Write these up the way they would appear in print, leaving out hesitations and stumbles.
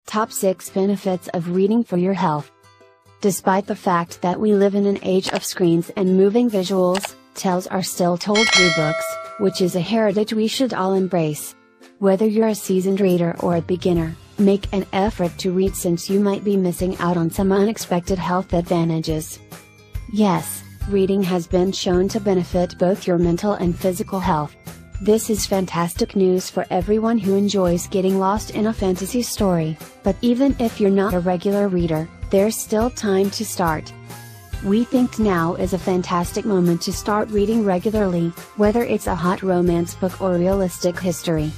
Top 6 Benefits of Reading for Your Health. Despite the fact that we live in an age of screens and moving visuals, tales are still told through books, which is a heritage we should all embrace. Whether you're a seasoned reader or a beginner, make an effort to read since you might be missing out on some unexpected health advantages. Yes, reading has been shown to benefit both your mental and physical health. This is fantastic news for everyone who enjoys getting lost in a fantasy story, but even if you're not a regular reader, there's still time to start. We think now is a fantastic moment to start reading regularly, whether it's a hot romance book or realistic history.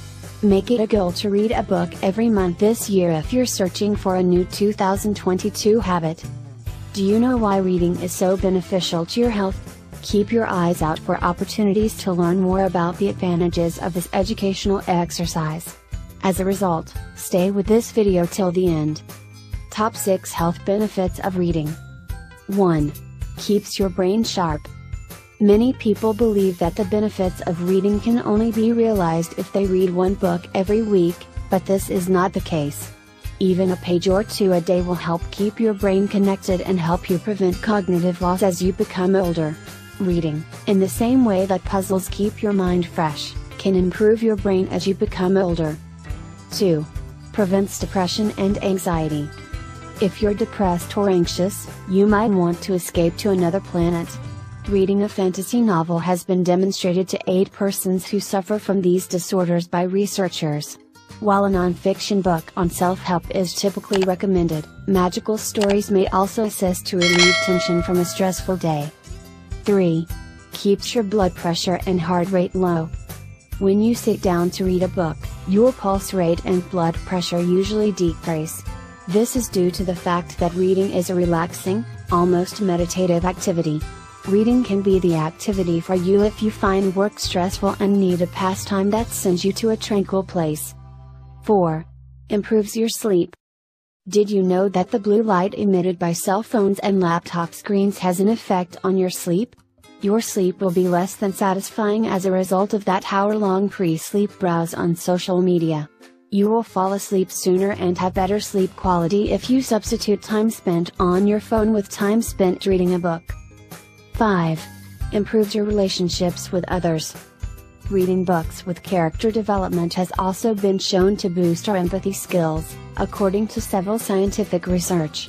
Make it a goal to read a book every month this year if you're searching for a new 2022 habit. Do you know why reading is so beneficial to your health? Keep your eyes out for opportunities to learn more about the advantages of this educational exercise. As a result, stay with this video till the end. Top 6 Health Benefits of Reading. 1. Keeps your brain sharp. Many people believe that the benefits of reading can only be realized if they read one book every week, but this is not the case. Even a page or two a day will help keep your brain connected and help you prevent cognitive loss as you become older. Reading, in the same way that puzzles keep your mind fresh, can improve your brain as you become older. 2. Prevents depression and anxiety. If you're depressed or anxious, you might want to escape to another planet. Reading a fantasy novel has been demonstrated to aid persons who suffer from these disorders by researchers. While a non-fiction book on self-help is typically recommended, magical stories may also assist to relieve tension from a stressful day. 3. Keeps your blood pressure and heart rate low. When you sit down to read a book, your pulse rate and blood pressure usually decrease. This is due to the fact that reading is a relaxing, almost meditative activity. Reading can be the activity for you if you find work stressful and need a pastime that sends you to a tranquil place. 4. Improves your sleep. Did you know that the blue light emitted by cell phones and laptop screens has an effect on your sleep? Your sleep will be less than satisfying as a result of that hour-long pre-sleep browse on social media. You will fall asleep sooner and have better sleep quality if you substitute time spent on your phone with time spent reading a book. 5. Improves your relationships with others. Reading books with character development has also been shown to boost our empathy skills, according to several scientific research.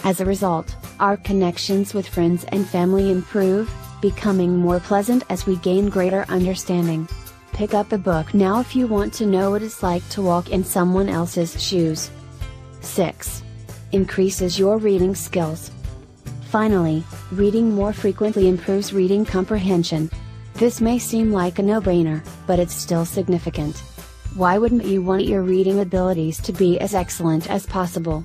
As a result, our connections with friends and family improve, becoming more pleasant as we gain greater understanding. Pick up a book now if you want to know what it's like to walk in someone else's shoes. 6. Increases your reading skills. Finally, reading more frequently improves reading comprehension. This may seem like a no-brainer, but it's still significant. Why wouldn't you want your reading abilities to be as excellent as possible?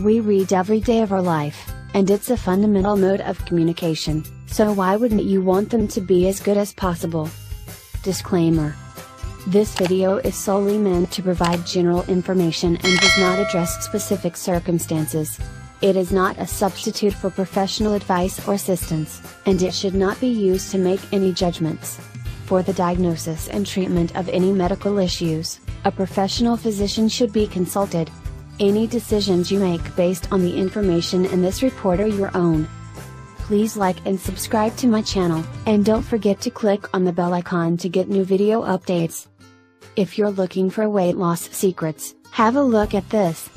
We read every day of our life, and it's a fundamental mode of communication, so why wouldn't you want them to be as good as possible? Disclaimer. This video is solely meant to provide general information and does not address specific circumstances. It is not a substitute for professional advice or assistance, and it should not be used to make any judgments. For the diagnosis and treatment of any medical issues, a professional physician should be consulted. Any decisions you make based on the information in this report are your own. Please like and subscribe to my channel, and don't forget to click on the bell icon to get new video updates. If you're looking for weight loss secrets, have a look at this.